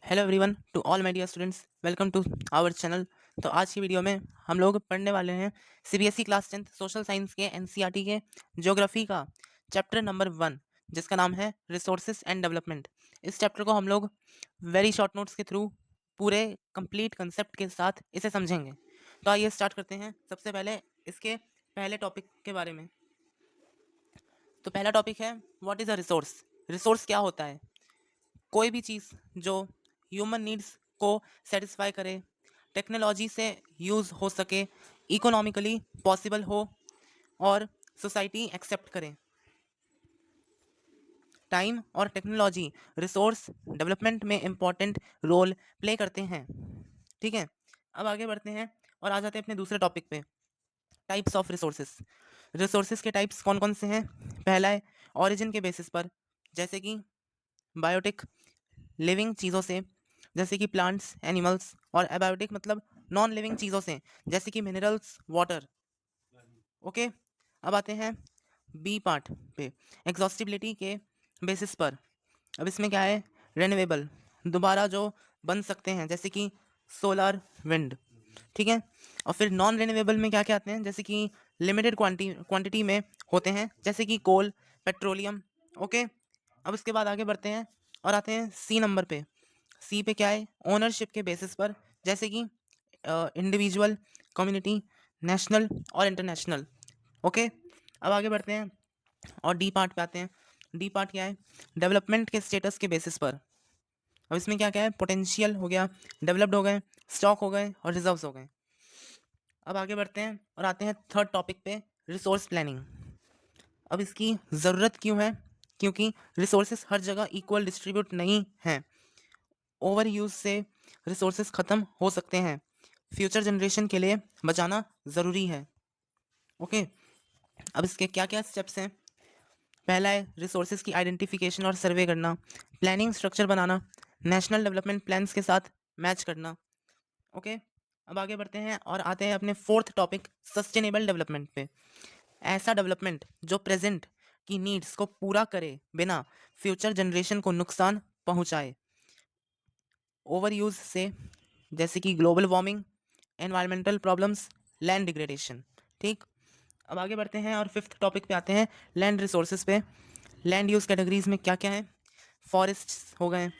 Hello everyone to all my dear students, welcome to our channel. तो आज की video में हम लोग पढ़ने वाले हैं सीबीएसई क्लास 10 सोशल साइंस के एनसीईआरटी के ज्योग्राफी का चैप्टर नंबर 1, जिसका नाम है रिसोर्सेज एंड डेवलपमेंट। इस चैप्टर को हम लोग वेरी शॉर्ट नोट्स के थ्रू पूरे कंप्लीट कंसेप्ट के साथ इसे समझेंगे। तो आइए स्टार्ट करते हैं। सबसे पहले इसके पहले टॉपिक के बारे में। तो पहला टॉपिक है what is a resource. Resource क्या होता है? कोई भी चीज़ जो ह्यूमन नीड्स को सेटिस्फाई करे, टेक्नोलॉजी से यूज़ हो सके, इकोनॉमिकली पॉसिबल हो और सोसाइटी एक्सेप्ट करे। टाइम और टेक्नोलॉजी रिसोर्स डेवलपमेंट में इम्पॉर्टेंट रोल प्ले करते हैं। ठीक है, अब आगे बढ़ते हैं और आ जाते हैं अपने दूसरे टॉपिक पे, टाइप्स ऑफ रिसोर्सेज। रिसोर्सेज के टाइप्स कौन कौन से हैं? पहला है ओरिजिन के बेसिस पर, जैसे कि बायोटिक लिविंग चीज़ों से, जैसे कि प्लांट्स एनिमल्स, और एबायोटिक मतलब नॉन लिविंग चीज़ों से, जैसे कि मिनरल्स वाटर। ओके, अब आते हैं बी पार्ट पे, एग्जॉस्टिबिलिटी के बेसिस पर। अब इसमें क्या है? रेन्यूएबल, दोबारा जो बन सकते हैं, जैसे कि सोलर विंड। ठीक है, और फिर नॉन रेन्यूएबल में क्या क्या आते हैं? जैसे कि लिमिटेड क्वांटिटी में होते हैं, जैसे कि कोल, पेट्रोलियम। ओके, अब इसके बाद आगे बढ़ते हैं और आते हैं सी नंबर पे। सी पे क्या है? ओनरशिप के बेसिस पर, जैसे कि इंडिविजुअल, कम्युनिटी, नेशनल और इंटरनेशनल। ओके, अब आगे बढ़ते हैं और डी पार्ट पे आते हैं। डी पार्ट क्या है? डेवलपमेंट के स्टेटस के बेसिस पर। अब इसमें क्या क्या है? पोटेंशियल हो गया, डेवलप्ड हो गए, स्टॉक हो गए और रिजर्व्स हो गए। अब आगे बढ़ते हैं और आते हैं थर्ड टॉपिक पे, रिसोर्स प्लानिंग। अब इसकी ज़रूरत क्यों है? क्योंकि रिसोर्सेज हर जगह इक्वल डिस्ट्रीब्यूट नहीं हैं। ओवर यूज से रिसोर्सेज ख़त्म हो सकते हैं। फ्यूचर जनरेशन के लिए बचाना ज़रूरी है। ओके, अब इसके क्या क्या स्टेप्स हैं? पहला है रिसोर्सेज की आइडेंटिफिकेशन और सर्वे करना, प्लानिंग स्ट्रक्चर बनाना, नेशनल डेवलपमेंट प्लान्स के साथ मैच करना। ओके, अब आगे बढ़ते हैं और आते हैं अपने फोर्थ टॉपिक, सस्टेनेबल डेवलपमेंट पे। ऐसा डेवलपमेंट जो प्रेजेंट की नीड्स को पूरा करे बिना फ्यूचर जनरेशन को नुकसान पहुंचाए। ओवर यूज से, जैसे कि global warming, environmental problems, land degradation. ठीक, अब आगे बढ़ते हैं और फिफ्थ टॉपिक पे आते हैं, लैंड रिसोर्सेज पे। लैंड यूज़ कैटेगरीज में क्या क्या है? फॉरेस्ट्स हो गए,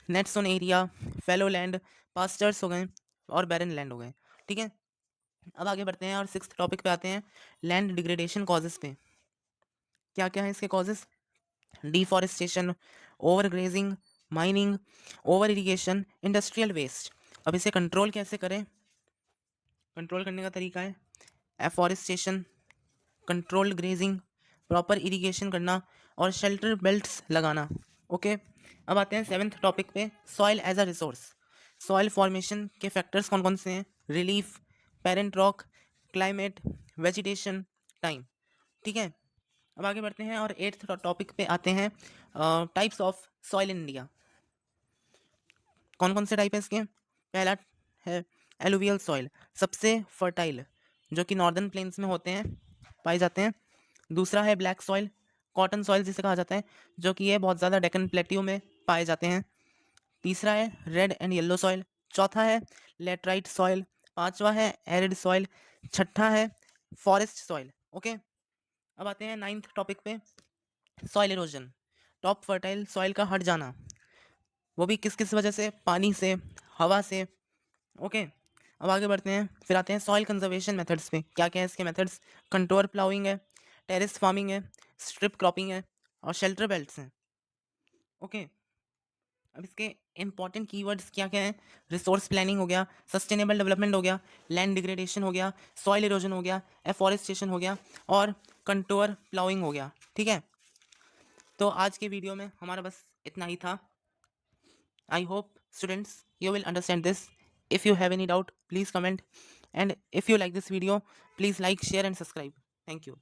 nets on area, fellow land, pastors हो गए और बैरन लैंड हो गए। ठीक है, अब आगे बढ़ते हैं और सिक्स्थ टॉपिक पे आते हैं, लैंड डिग्रेडेशन कॉजेज़ पे। क्या क्या है इसके causes? Deforestation, over grazing, mining, over irrigation, industrial waste. अब इसे कंट्रोल कैसे करें? कंट्रोल करने का तरीका है afforestation, controlled grazing, proper irrigation करना और शेल्टर बेल्ट्स लगाना। ओके, अब आते हैं सेवेंथ टॉपिक पे, soil as a resource. Soil formation के फैक्टर्स कौन कौन से हैं? Relief, parent rock, climate, vegetation, time. ठीक है, अब आगे बढ़ते हैं और एट्थ टॉपिक पे आते हैं, types of soil in India. कौन कौन से टाइप है इसके? पहला है एलुवियल सॉइल, सबसे फर्टाइल, जो कि नॉर्दर्न प्लेन्स में होते हैं, पाए जाते हैं। दूसरा है ब्लैक सॉइल, कॉटन सॉइल जिसे कहा जाता है, जो कि ये बहुत ज़्यादा डेक्कन प्लेट्यू में पाए जाते हैं। तीसरा है रेड एंड येलो सॉइल। चौथा है लेटराइट सॉइल। पांचवा है एरिड सॉइल। छठा है फॉरेस्ट सॉइल। ओके, अब आते हैं नाइन्थ टॉपिक पे, soil erosion, top fertile soil का हट जाना, वो भी किस किस वजह से? पानी से, हवा से। ओके, अब आगे बढ़ते हैं, फिर आते हैं सॉइल कंजर्वेशन मेथड्स पे। क्या क्या है इसके मेथड्स? कंटोर प्लाउइंग है, टेरेस फार्मिंग है, स्ट्रिप क्रॉपिंग है और शेल्टर बेल्ट्स हैं। ओके, अब इसके इंपॉर्टेंट कीवर्ड्स क्या क्या हैं? रिसोर्स प्लानिंग हो गया, सस्टेनेबल डेवलपमेंट हो गया, लैंड डिग्रेडेशन हो गया, सॉइल इरोजन हो गया, एफॉरेस्टेशन हो गया और कंटोर प्लाउइंग हो गया। ठीक है, तो आज के वीडियो में हमारा बस इतना ही था। I hope students you will understand this. If you have any doubt, please comment, and if you like this video, please like, share and subscribe. Thank you.